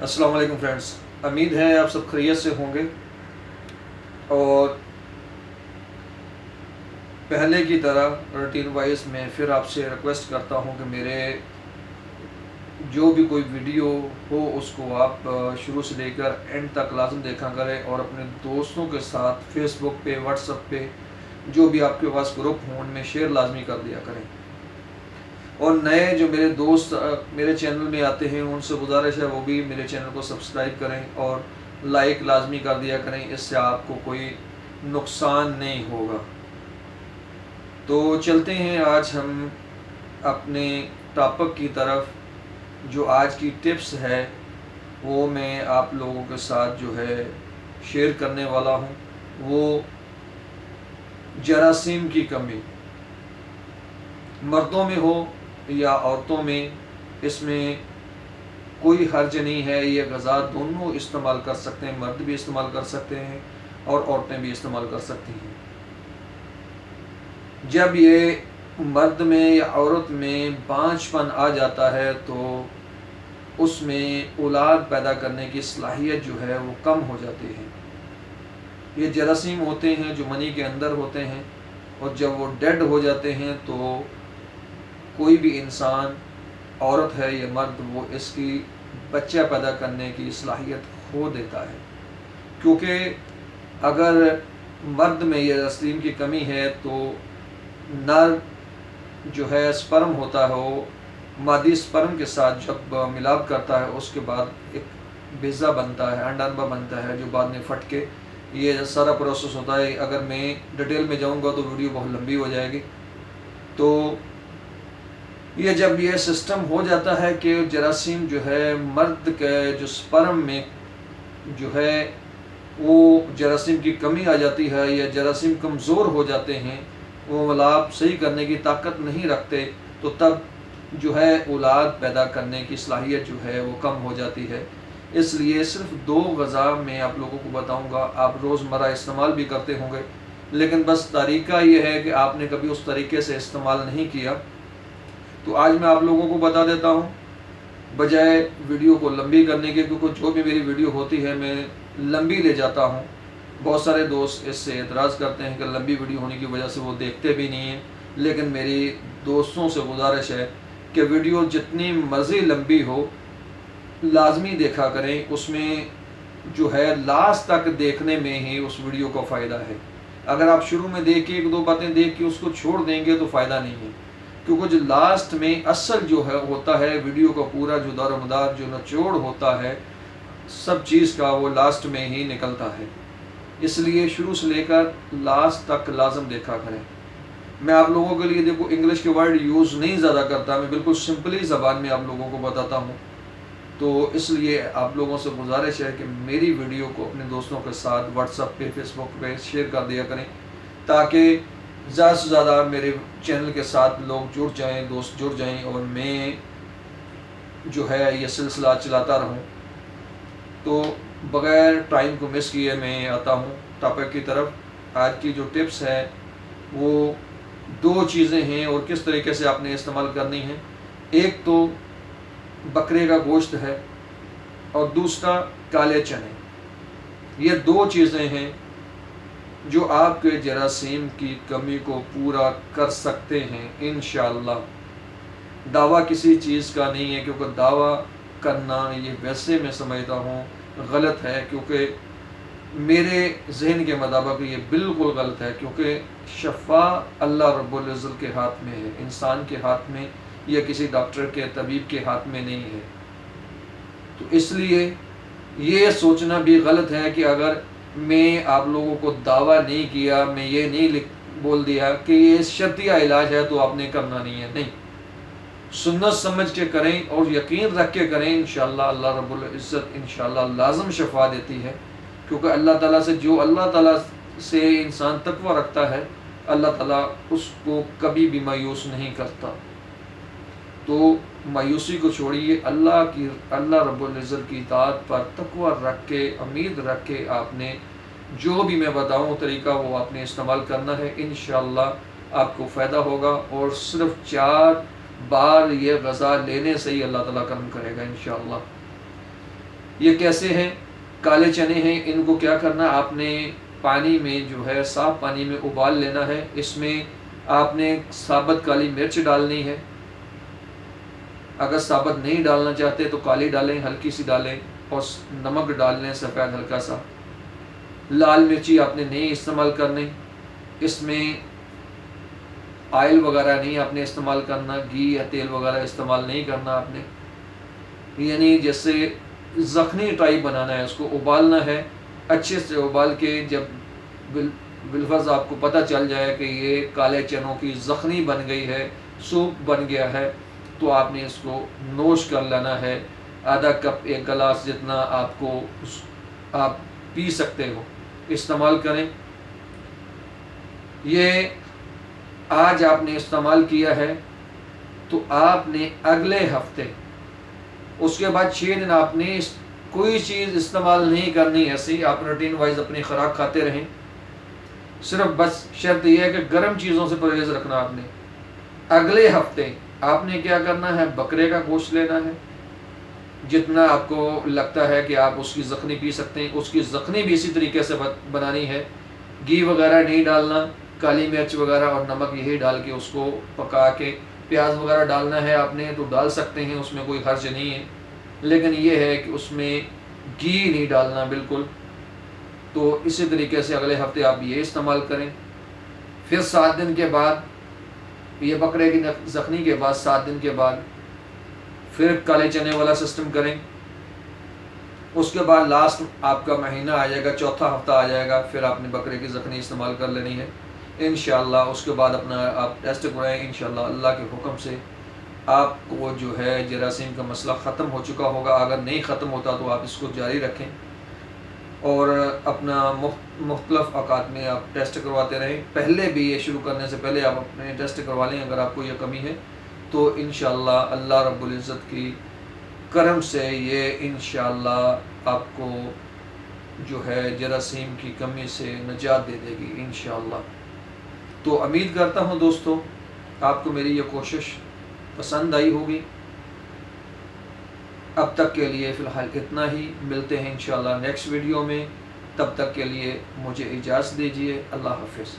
السلام علیکم فرینڈس، امید ہے آپ سب خیریت سے ہوں گے اور پہلے کی طرح روٹین وائز میں پھر آپ سے ریکویسٹ کرتا ہوں کہ میرے جو بھی کوئی ویڈیو ہو اس کو آپ شروع سے لے کر اینڈ تک لازم دیکھا کریں اور اپنے دوستوں کے ساتھ فیس بک پہ، واٹس ایپ پہ جو بھی آپ کے پاس گروپ ہوں ان میں شیئر لازمی کر دیا کریں۔ اور نئے جو میرے دوست میرے چینل میں آتے ہیں ان سے گزارش ہے وہ بھی میرے چینل کو سبسکرائب کریں اور لائک لازمی کر دیا کریں، اس سے آپ کو کوئی نقصان نہیں ہوگا۔ تو چلتے ہیں آج ہم اپنے ٹاپک کی طرف۔ جو آج کی ٹپس ہے وہ میں آپ لوگوں کے ساتھ جو ہے شیئر کرنے والا ہوں، وہ جراثیم کی کمی، مردوں میں ہو یا عورتوں میں، اس میں کوئی حرج نہیں ہے۔ یہ غذا دونوں استعمال کر سکتے ہیں، مرد بھی استعمال کر سکتے ہیں اور عورتیں بھی استعمال کر سکتی ہیں۔ جب یہ مرد میں یا عورت میں بانجھ پن آ جاتا ہے تو اس میں اولاد پیدا کرنے کی صلاحیت جو ہے وہ کم ہو جاتی ہے۔ یہ جراثیم ہوتے ہیں جو منی کے اندر ہوتے ہیں، اور جب وہ ڈیڈ ہو جاتے ہیں تو کوئی بھی انسان، عورت ہے یا مرد، وہ اس کی بچہ پیدا کرنے کی صلاحیت کھو دیتا ہے، کیونکہ اگر مرد میں یہ جراثیم کی کمی ہے تو نر جو ہے سپرم ہوتا ہے، وہ مادی سپرم کے ساتھ جب ملاپ کرتا ہے اس کے بعد ایک بیزا بنتا ہے، انڈانبا بنتا ہے، جو بعد میں پھٹ کے یہ سارا پروسیس ہوتا ہے۔ اگر میں ڈیٹیل میں جاؤں گا تو ویڈیو بہت لمبی ہو جائے گی۔ تو یہ جب یہ سسٹم ہو جاتا ہے کہ جراثیم جو ہے مرد کے جو سپرم میں جو ہے وہ جراثیم کی کمی آ جاتی ہے یا جراثیم کمزور ہو جاتے ہیں، وہ ملاپ صحیح کرنے کی طاقت نہیں رکھتے، تو تب جو ہے اولاد پیدا کرنے کی صلاحیت جو ہے وہ کم ہو جاتی ہے۔ اس لیے صرف 2 غذا میں آپ لوگوں کو بتاؤں گا، آپ روزمرہ استعمال بھی کرتے ہوں گے، لیکن بس طریقہ یہ ہے کہ آپ نے کبھی اس طریقے سے استعمال نہیں کیا۔ تو آج میں آپ لوگوں کو بتا دیتا ہوں، بجائے ویڈیو کو لمبی کرنے کے، کیونکہ جو بھی میری ویڈیو ہوتی ہے میں لمبی لے جاتا ہوں۔ بہت سارے دوست اس سے اعتراض کرتے ہیں کہ لمبی ویڈیو ہونے کی وجہ سے وہ دیکھتے بھی نہیں ہیں، لیکن میری دوستوں سے گزارش ہے کہ ویڈیو جتنی مرضی لمبی ہو لازمی دیکھا کریں، اس میں جو ہے لاسٹ تک دیکھنے میں ہی اس ویڈیو کا فائدہ ہے۔ اگر آپ شروع میں دیکھ کے 1-2 باتیں دیکھ کے اس کو چھوڑ دیں گے تو فائدہ نہیں ہے، کیونکہ جو لاسٹ میں اصل جو ہے ہوتا ہے ویڈیو کا پورا جو دار و مدار جو نچوڑ ہوتا ہے سب چیز کا، وہ لاسٹ میں ہی نکلتا ہے۔ اس لیے شروع سے لے کر لاسٹ تک لازم دیکھا کریں۔ میں آپ لوگوں کے لیے دیکھو انگلش کے ورڈ یوز نہیں زیادہ کرتا، میں بالکل سمپلی زبان میں آپ لوگوں کو بتاتا ہوں۔ تو اس لیے آپ لوگوں سے گزارش ہے کہ میری ویڈیو کو اپنے دوستوں کے ساتھ واٹس ایپ پہ، فیس بک پہ شیئر کر دیا کریں، تاکہ زیادہ سے زیادہ میرے چینل کے ساتھ لوگ جڑ جائیں، دوست جڑ جائیں، اور میں جو ہے یہ سلسلہ چلاتا رہوں۔ تو بغیر ٹائم کو مس کیے میں آتا ہوں ٹاپک کی طرف۔ آج کی جو ٹپس ہے وہ 2 چیزیں ہیں اور کس طریقے سے آپ نے استعمال کرنی ہے۔ ایک تو بکرے کا گوشت ہے اور دوسرا کالے چنے۔ یہ 2 چیزیں ہیں جو آپ کے جراثیم کی کمی کو پورا کر سکتے ہیں انشاءاللہ۔ دعویٰ کسی چیز کا نہیں ہے، کیونکہ دعویٰ کرنا یہ ویسے میں سمجھتا ہوں غلط ہے، کیونکہ میرے ذہن کے مطابق یہ بالکل غلط ہے، کیونکہ شفا اللہ رب العزت کے ہاتھ میں ہے، انسان کے ہاتھ میں یا کسی ڈاکٹر کے طبیب کے ہاتھ میں نہیں ہے۔ تو اس لیے یہ سوچنا بھی غلط ہے کہ اگر میں آپ لوگوں کو دعویٰ نہیں کیا، میں یہ نہیں بول دیا کہ یہ شرطیہ علاج ہے تو آپ نے کرنا نہیں ہے، نہیں، سنت سمجھ کے کریں اور یقین رکھ کے کریں، انشاءاللہ اللہ رب العزت انشاءاللہ لازم شفا دیتی ہے، کیونکہ اللہ تعالیٰ سے جو اللہ تعالیٰ سے انسان تقوی رکھتا ہے اللہ تعالیٰ اس کو کبھی بھی مایوس نہیں کرتا۔ تو مایوسی کو چھوڑیے، اللہ رب العزت کی اطاعت پر تقوی رکھ کے، امید رکھ کے آپ نے جو بھی میں بتاؤں طریقہ وہ آپ نے استعمال کرنا ہے، انشاءاللہ آپ کو فائدہ ہوگا، اور صرف 4 بار یہ غذا لینے سے ہی اللہ تعالیٰ کرم کرے گا انشاءاللہ۔ یہ کیسے ہیں؟ کالے چنے ہیں، ان کو کیا کرنا، آپ نے پانی میں جو ہے صاف پانی میں ابال لینا ہے، اس میں آپ نے ثابت کالی مرچ ڈالنی ہے، اگر ثابت نہیں ڈالنا چاہتے تو کالی ڈالیں، ہلکی سی ڈالیں، اور نمک ڈال لیں سفید ہلکا سا۔ لال مرچی آپ نے نہیں استعمال کرنی، اس میں آئل وغیرہ نہیں آپ نے استعمال کرنا، گھی یا تیل وغیرہ استعمال نہیں کرنا آپ نے، یعنی جیسے زخمی ٹائپ بنانا ہے، اس کو ابالنا ہے اچھے سے، ابال کے جب بالفرض آپ کو پتہ چل جائے کہ یہ کالے چنوں کی زخمی بن گئی ہے، سوپ بن گیا ہے، تو آپ نے اس کو نوش کر لینا ہے، آدھا کپ 1 گلاس جتنا آپ کو آپ پی سکتے ہو استعمال کریں۔ یہ آج آپ نے استعمال کیا ہے تو آپ نے اگلے ہفتے اس کے بعد 6 دن آپ نے کوئی چیز استعمال نہیں کرنی، ایسی آپ روٹین وائز اپنی خوراک کھاتے رہیں، صرف بس شرط یہ ہے کہ گرم چیزوں سے پرہیز رکھنا آپ نے۔ اگلے ہفتے آپ نے کیا کرنا ہے، بکرے کا گوشت لینا ہے، جتنا آپ کو لگتا ہے کہ آپ اس کی زخمی پی سکتے ہیں، اس کی زخمی بھی اسی طریقے سے بنانی ہے، گھی وغیرہ نہیں ڈالنا، کالی مرچ وغیرہ اور نمک یہی ڈال کے اس کو پکا کے، پیاز وغیرہ ڈالنا ہے آپ نے تو ڈال سکتے ہیں، اس میں کوئی حرج نہیں ہے، لیکن یہ ہے کہ اس میں گھی نہیں ڈالنا بالکل۔ تو اسی طریقے سے اگلے ہفتے آپ یہ استعمال کریں۔ پھر 7 دن کے بعد، یہ بکرے کی زخمی کے بعد 7 دن کے بعد پھر کالے چنے والا سسٹم کریں۔ اس کے بعد لاسٹ آپ کا مہینہ آ جائے گا، چوتھا ہفتہ آ جائے گا، پھر آپ نے بکرے کی زخمی استعمال کر لینی ہے انشاءاللہ۔ اس کے بعد اپنا آپ ٹیسٹ کرائیں، انشاءاللہ اللہ کے حکم سے آپ کو جو ہے جراثیم کا مسئلہ ختم ہو چکا ہوگا۔ اگر نہیں ختم ہوتا تو آپ اس کو جاری رکھیں اور اپنا مختلف اوقات میں آپ ٹیسٹ کرواتے رہیں۔ پہلے بھی یہ شروع کرنے سے پہلے آپ اپنے ٹیسٹ کروا لیں، اگر آپ کو یہ کمی ہے تو انشاءاللہ اللہ رب العزت کی کرم سے یہ انشاءاللہ آپ کو جو ہے جراثیم کی کمی سے نجات دے دے گی انشاءاللہ۔ تو امید کرتا ہوں دوستو آپ کو میری یہ کوشش پسند آئی ہوگی۔ اب تک کے لیے فی الحال اتنا ہی، ملتے ہیں انشاءاللہ نیکسٹ ویڈیو میں، تب تک کے لیے مجھے اجازت دیجیے، اللہ حافظ۔